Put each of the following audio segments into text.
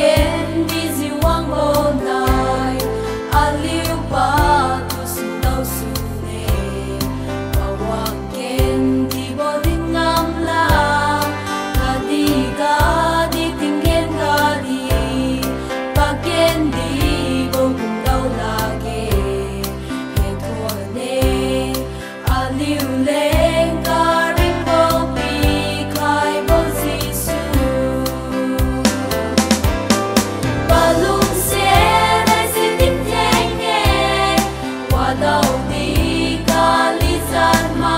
ken đi diu wang bo nai aliu pa tu sin tau su ne pa wang ken đi bo ding ngam la ka đi ting ken ka đi pa ken đi bo kum dau la ke he thua ne aliu leng ka ring bo pi khai bo si su pa lung se dai si tim theng nge qua dau đi ka li san ma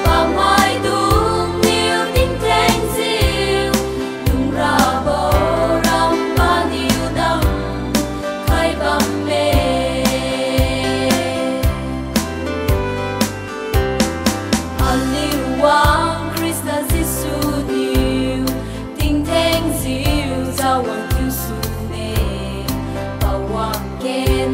pa mai dung niu tim theng siu lung ra bo ram pa niu dam khai bam me aliu wang Krista Giêsu niu ting theng siu za wang tu su ne pa wang ken